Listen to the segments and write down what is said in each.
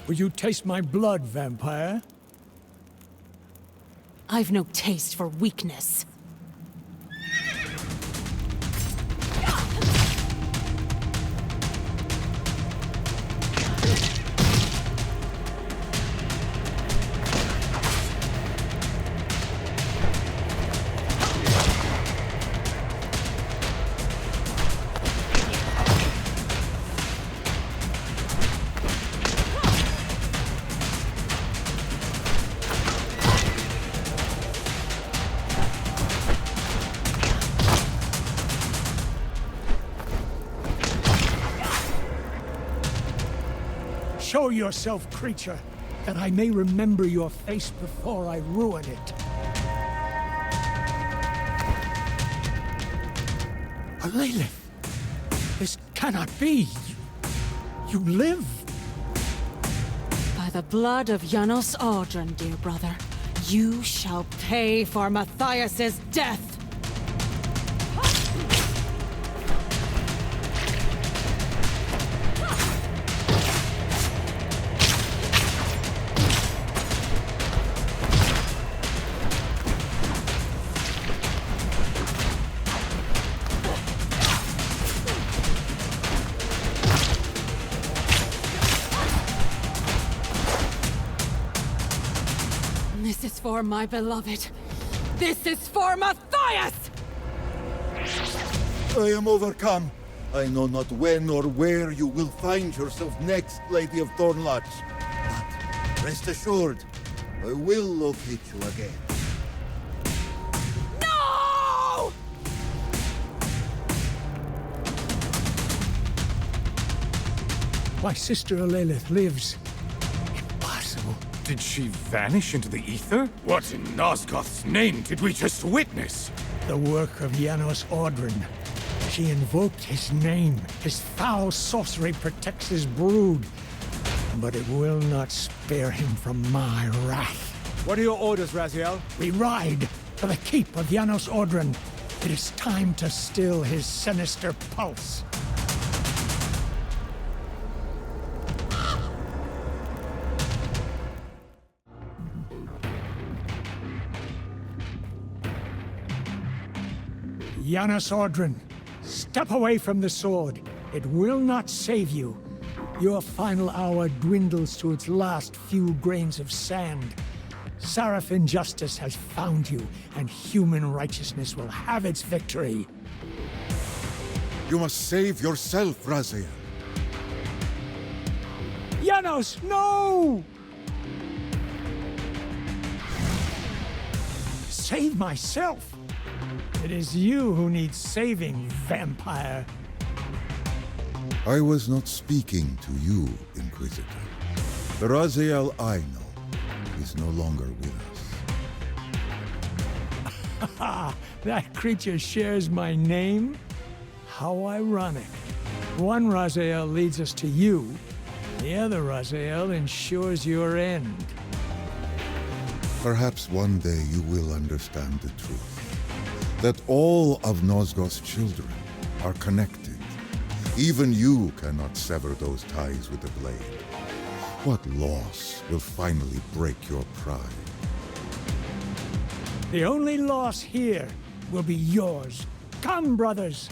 Will you taste my blood, vampire? I've no taste for weakness. Show yourself, creature, that I may remember your face before I ruin it. Elaleth! This cannot be! You live! By the blood of Janos Audron, dear brother, you shall pay for Matthias's death! This is for my beloved. This is for Matthias! I am overcome. I know not when or where you will find yourself next, Lady of Thornlodge. But rest assured, I will locate you again. No! My sister Elaleth lives. Impossible. Did she vanish into the ether? What in Nosgoth's name did we just witness? The work of Janos Audron. She invoked his name. His foul sorcery protects his brood. But it will not spare him from my wrath. What are your orders, Raziel? We ride to the keep of Janos Audron. It is time to still his sinister pulse. Janos Audron, step away from the sword. It will not save you. Your final hour dwindles to its last few grains of sand. Seraphin justice has found you, and human righteousness will have its victory. You must save yourself, Raziel. Janos, no! Save myself? It is you who needs saving, vampire. I was not speaking to you, Inquisitor. The Raziel I know is no longer with us. Ha! That creature shares my name? How ironic. One Raziel leads us to you, the other Raziel ensures your end. Perhaps one day you will understand the truth. That all of Nosgoth's children are connected. Even you cannot sever those ties with the blade. What loss will finally break your pride? The only loss here will be yours. Come, brothers!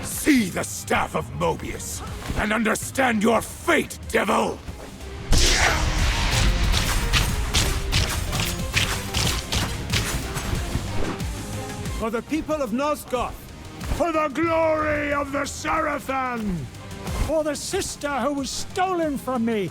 See the Staff of Mobius, and understand your fate, devil! For the people of Nosgoth! For the glory of the Seraphin! For the sister who was stolen from me!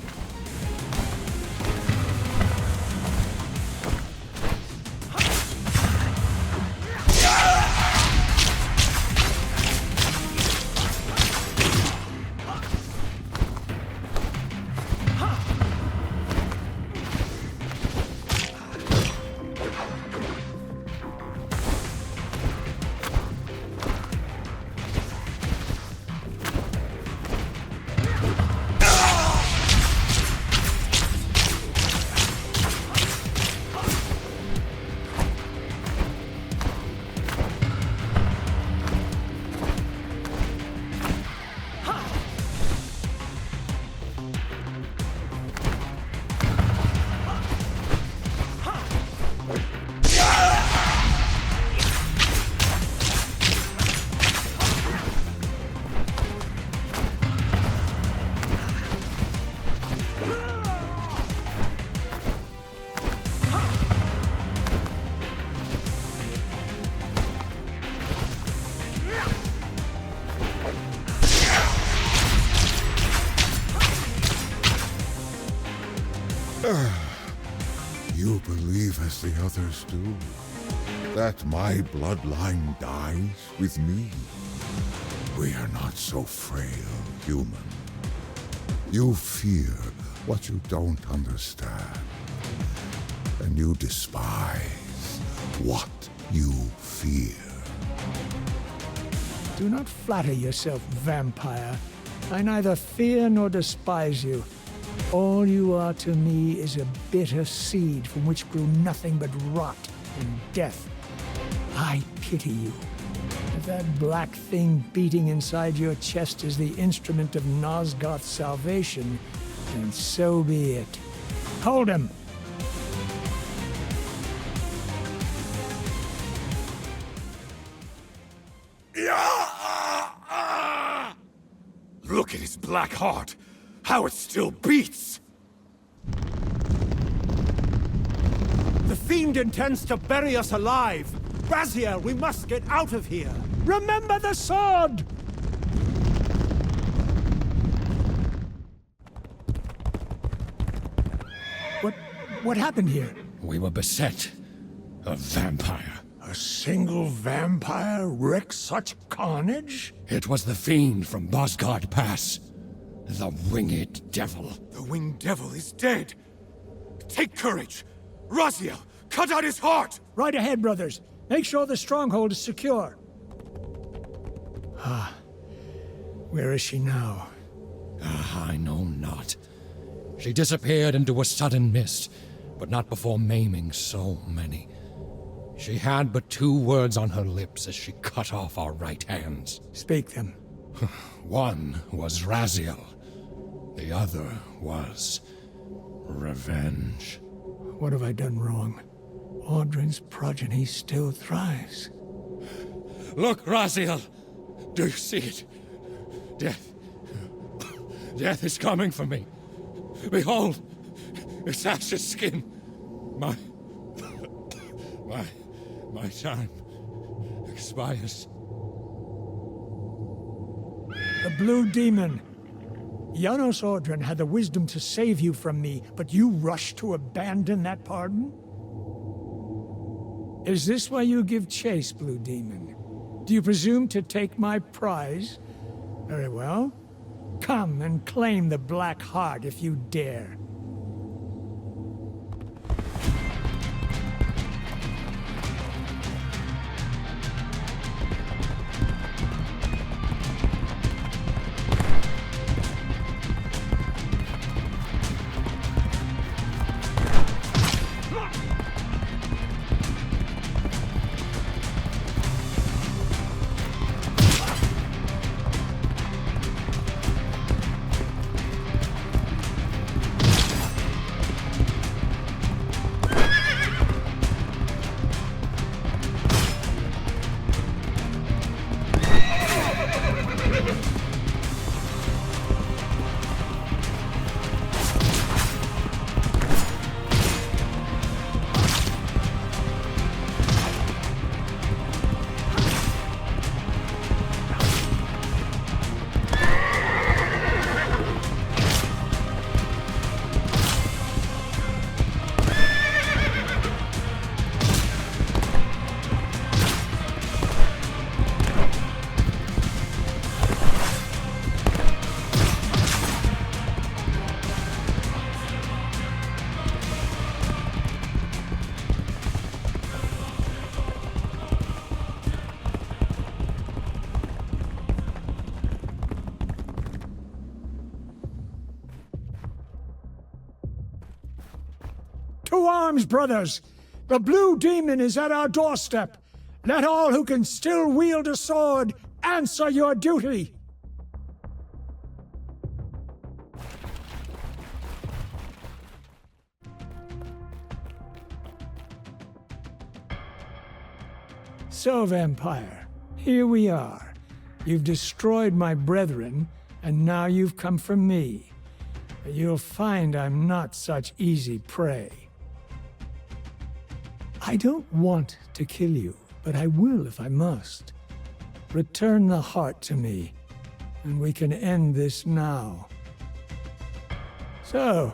You believe as the others do, that my bloodline dies with me? We are not so frail, human. You fear what you don't understand, and you despise what you fear. Do not flatter yourself, vampire. I neither fear nor despise you. All you are to me is a bitter seed from which grew nothing but rot and death. I pity you. If that black thing beating inside your chest is the instrument of Nosgoth's salvation, then so be it. Hold him! Look at his black heart! How it still beats! The fiend intends to bury us alive! Raziel, we must get out of here! Remember the sword! What happened here? We were beset. A vampire. A single vampire wreaked such carnage? It was the fiend from Nosgoth Pass. The winged devil. The winged devil is dead! Take courage! Raziel, cut out his heart! Right ahead, brothers. Make sure the stronghold is secure. Where is she now? I know not. She disappeared into a sudden mist, but not before maiming so many. She had but 2 words on her lips as she cut off our right hands. Speak them. One was Raziel. The other was revenge. What have I done wrong? Audron's progeny still thrives. Look, Raziel! Do you see it? Death. Death is coming for me. Behold! Its ashen skin. My time expires. The Blue Demon. Janos Audron had the wisdom to save you from me, but you rushed to abandon that pardon? Is this why you give chase, Blue Demon? Do you presume to take my prize? Very well. Come and claim the Black Heart if you dare. To arms, brothers! The Blue Demon is at our doorstep. Let all who can still wield a sword answer your duty. So, Vampire, here we are. You've destroyed my brethren, and now you've come for me. But you'll find I'm not such easy prey. I don't want to kill you, but I will if I must. Return the heart to me, and we can end this now. So,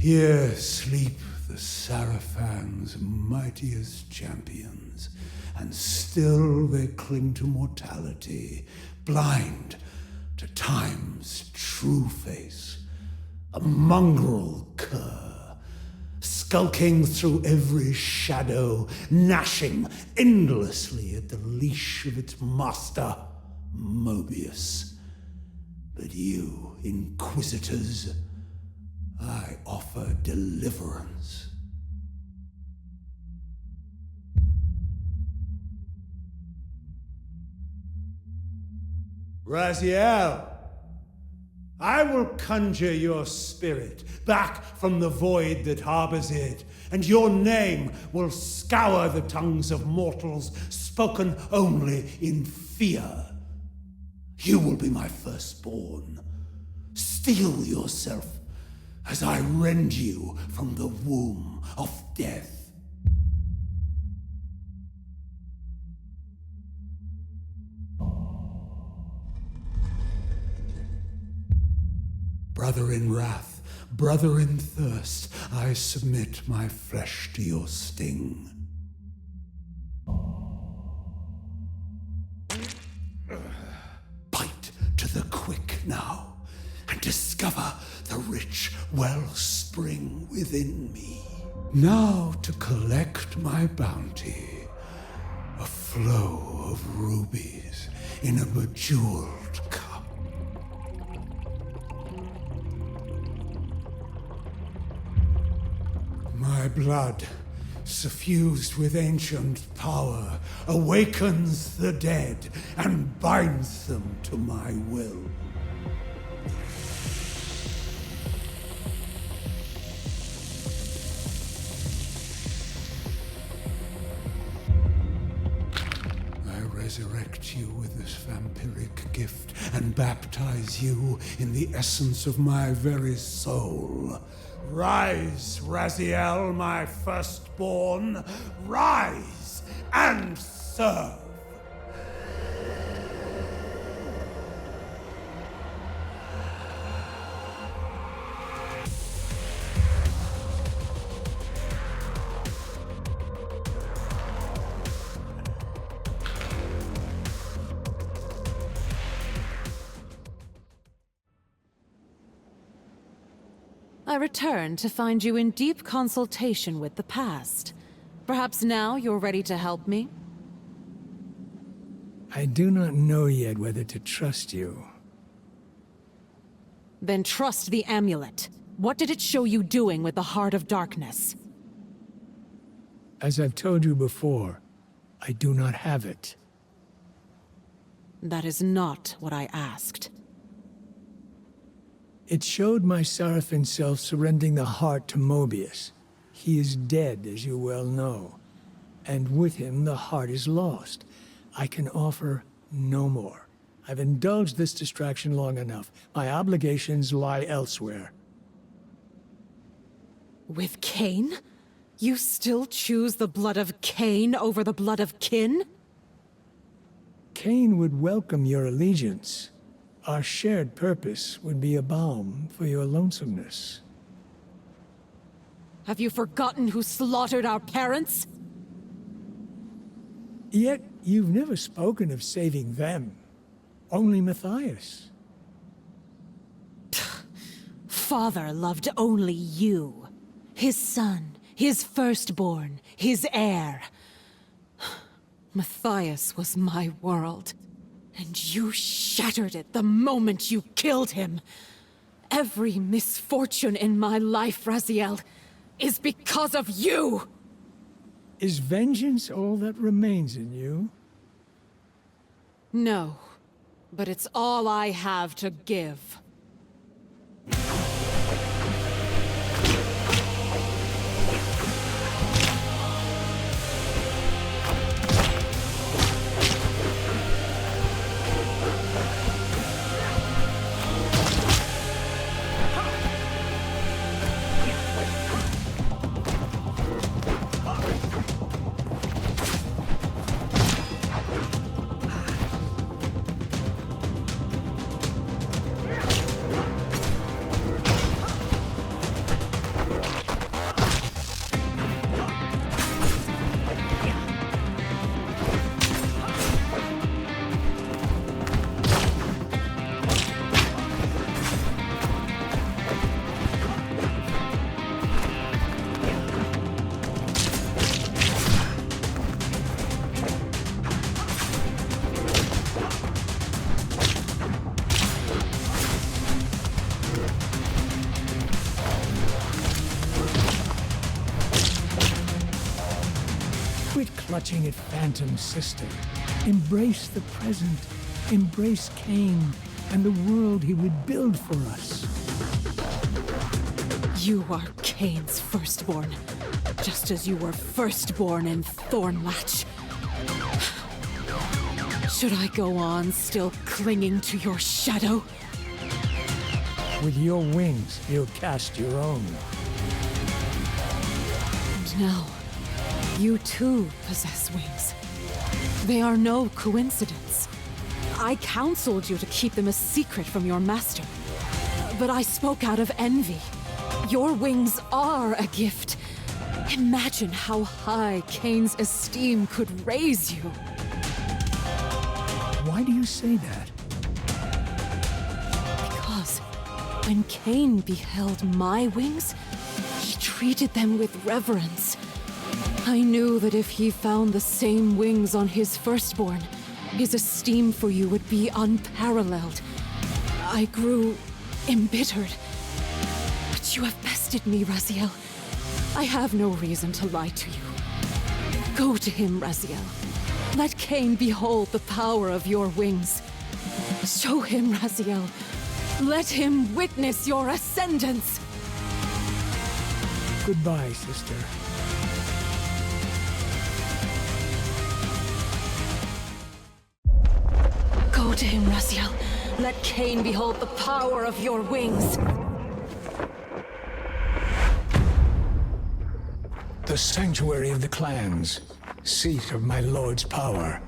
Here sleep the Saraphan's mightiest champions, and still they cling to mortality, blind to time's true face, a mongrel cur, skulking through every shadow, gnashing endlessly at the leash of its master, Mobius. But you, Inquisitors, I offer deliverance. Raziel, I will conjure your spirit back from the void that harbors it, and your name will scour the tongues of mortals, spoken only in fear. You will be my firstborn. Steel yourself as I rend you from the womb of death. Brother in wrath, brother in thirst, I submit my flesh to your sting. Bite to the quick now, and discover the rich wellspring within me. Now to collect my bounty, a flow of rubies in a bejeweled cup. My blood, suffused with ancient power, awakens the dead and binds them to my will. I resurrect you with this vampiric gift and baptize you in the essence of my very soul. Rise, Raziel, my firstborn. Rise and serve. I return to find you in deep consultation with the past. Perhaps now you're ready to help me? I do not know yet whether to trust you. Then trust the amulet. What did it show you doing with the Heart of Darkness? As I've told you before, I do not have it. That is not what I asked. It showed my Saraphan self surrendering the heart to Mobius. He is dead, as you well know. And with him, the heart is lost. I can offer no more. I've indulged this distraction long enough. My obligations lie elsewhere. With Kain? You still choose the blood of Kain over the blood of kin? Kain would welcome your allegiance. Our shared purpose would be a balm for your lonesomeness. Have you forgotten who slaughtered our parents? Yet, you've never spoken of saving them. Only Matthias. Father loved only you. His son, his firstborn, his heir. Matthias was my world. And you shattered it the moment you killed him. Every misfortune in my life, Raziel, is because of you! Is vengeance all that remains in you? No, but it's all I have to give. watching it, Phantom Sister. Embrace the present. Embrace Kain and the world he would build for us. You are Kain's firstborn, just as you were firstborn in Thornlatch. Should I go on still clinging to your shadow? With your wings, you'll cast your own. And now, you too possess wings. They are no coincidence. I counseled you to keep them a secret from your master, but I spoke out of envy. Your wings are a gift. Imagine how high Kain's esteem could raise you. Why do you say that? Because when Kain beheld my wings, he treated them with reverence. I knew that if he found the same wings on his firstborn, his esteem for you would be unparalleled. I grew embittered. But you have bested me, Raziel. I have no reason to lie to you. Go to him, Raziel. Let Kain behold the power of your wings. Show him, Raziel. Let him witness your ascendance. Goodbye, sister. Go to him, Raziel. Let Kain behold the power of your wings. The sanctuary of the clans, seat of my lord's power.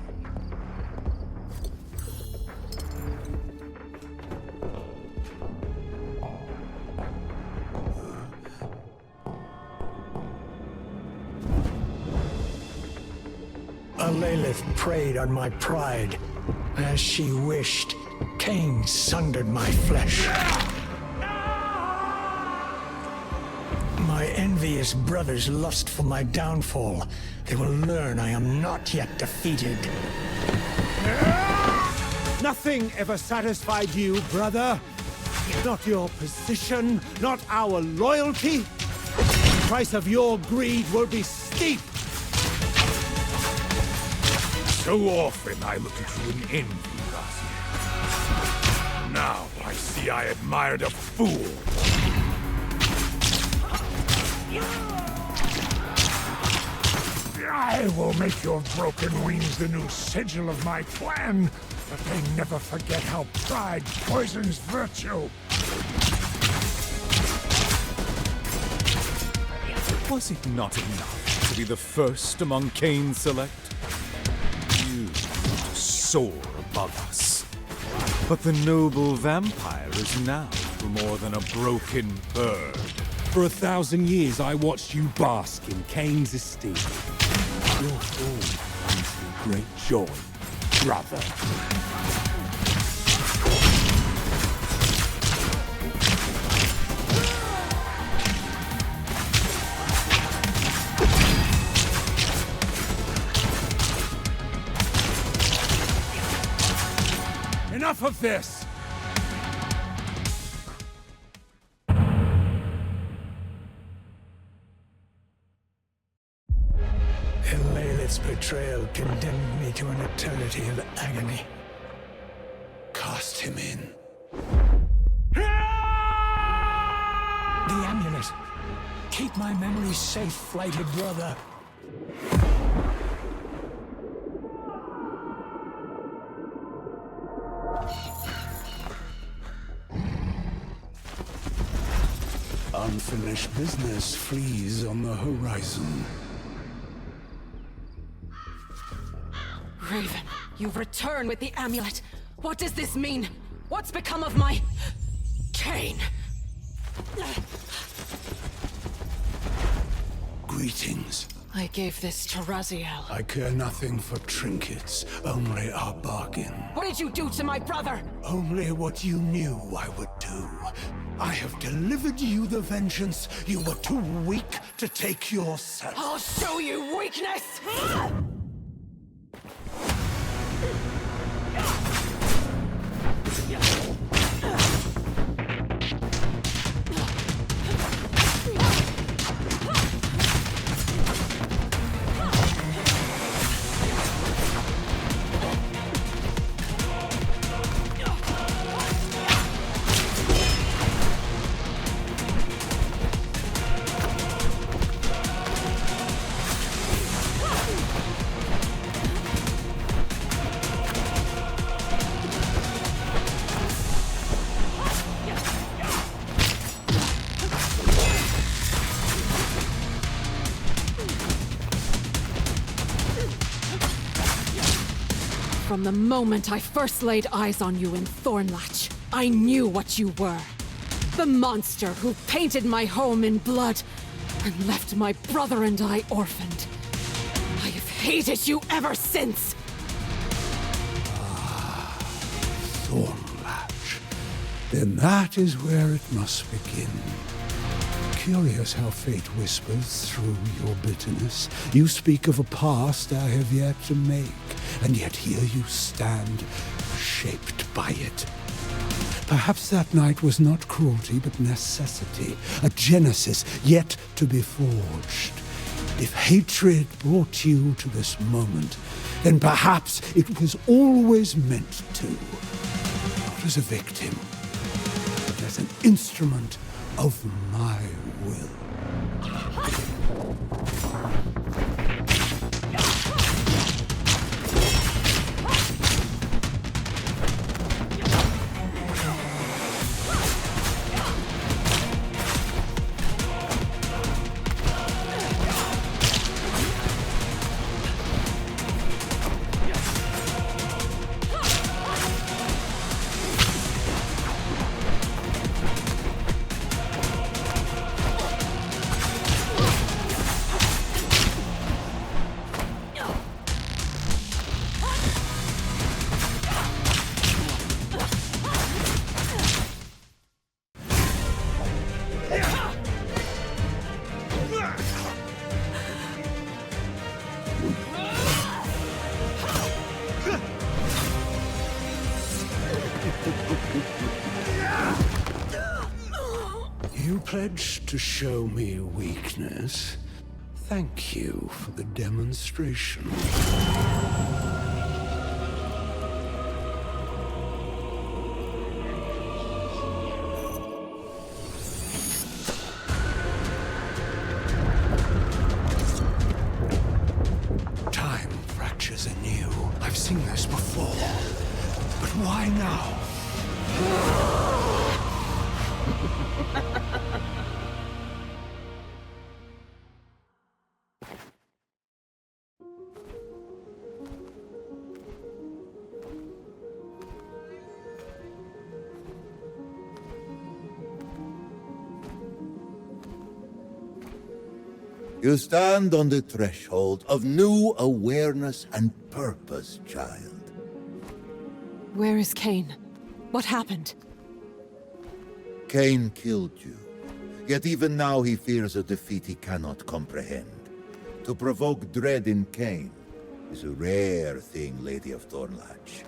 Elaleth preyed on my pride. As she wished, Kain sundered my flesh. My envious brothers lust for my downfall. They will learn I am not yet defeated. Nothing ever satisfied you, brother. Not your position, not our loyalty. The price of your greed will be steep. So often I looked at you in envy, Raziel. Now I see I admired a fool. I will make your broken wings the new sigil of my clan, but they never forget how pride poisons virtue. Was it not enough to be the first among Kain's select? You soar above us. But the noble vampire is now more than a broken bird. For 1,000 years I watched you bask in Kain's esteem. Your fall brings me great joy, brother. Enough of this! Elaleth's betrayal condemned me to an eternity of agony. Cast him in. The amulet! Keep my memory safe, flighted brother. Unfinished business freeze on the horizon. Raven, you've returned with the amulet. What does this mean? What's become of my... Kain? Greetings. I gave this to Raziel. I care nothing for trinkets, only our bargain. What did you do to my brother? Only what you knew I would do. I have delivered you the vengeance you were too weak to take yourself. I'll show you weakness! From the moment I first laid eyes on you in Thornlatch, I knew what you were. The monster who painted my home in blood and left my brother and I orphaned. I have hated you ever since! Thornlatch. Then that is where it must begin. Curious how fate whispers through your bitterness. You speak of a past I have yet to make, and yet here you stand, shaped by it. Perhaps that night was not cruelty, but necessity, a genesis yet to be forged. If hatred brought you to this moment, then perhaps it was always meant to. Not as a victim, but as an instrument of my will. You pledged to show me weakness. Thank you for the demonstration. Time fractures anew. I've seen this before. But why now? You stand on the threshold of new awareness and purpose, child. Where is Kain? What happened? Kain killed you. Yet even now he fears a defeat he cannot comprehend. To provoke dread in Kain is a rare thing, Lady of Thornlatch.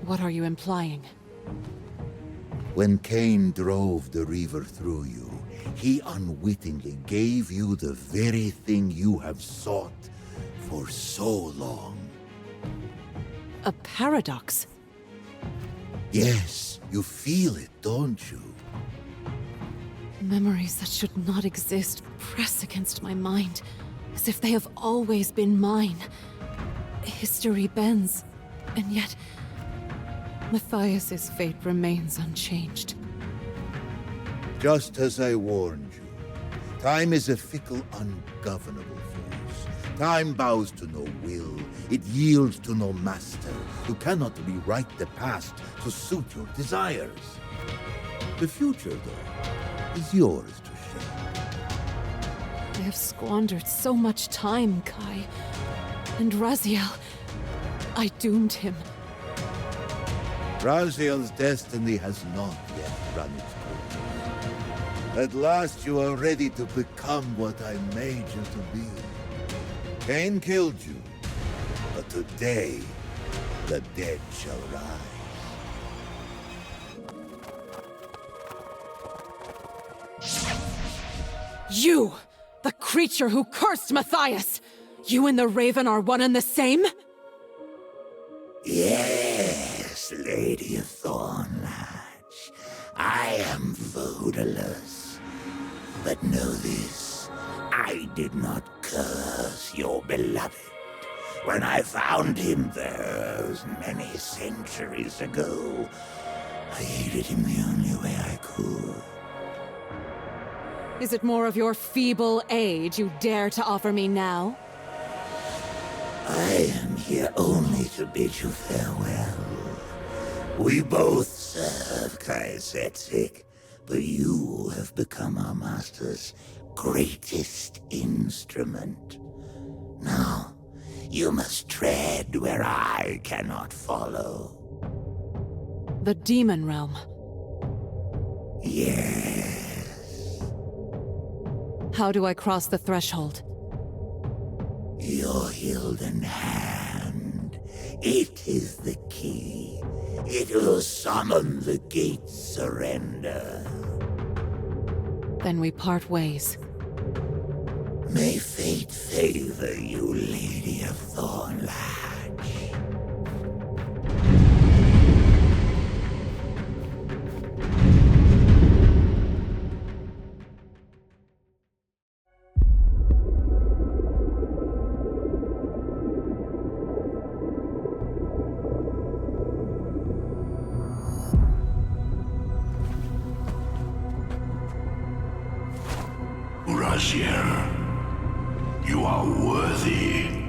What are you implying? When Kain drove the Reaver through you, he unwittingly gave you the very thing you have sought for so long. A paradox? Yes, you feel it, don't you? Memories that should not exist press against my mind, as if they have always been mine. History bends, and yet Matthias's fate remains unchanged. Just as I warned you, time is a fickle, ungovernable force. Time bows to no will, it yields to no master. You cannot rewrite the past to suit your desires. The future, though, is yours to shape. I have squandered so much time, Kai. And Raziel, I doomed him. Raziel's destiny has not yet run its course. At last you are ready to become what I made you to be. Kain killed you, but today the dead shall rise. You! The creature who cursed Matthias! You and the Raven are one and the same? Yes, Lady of Thornlatch. I am foodless. But know this, I did not curse your beloved. When I found him those many centuries ago, I aided him the only way I could. Is it more of your feeble aid you dare to offer me now? I am here only to bid you farewell. We both serve Kaisetzik, but you have become our master's greatest instrument. Now, you must tread where I cannot follow. The demon realm. Yes. How do I cross the threshold? Your Hilden hand. It is the key. It will summon the gate's surrender. Then we part ways. May fate favor you, Lady of Thornlatch. Raziel, you are worthy.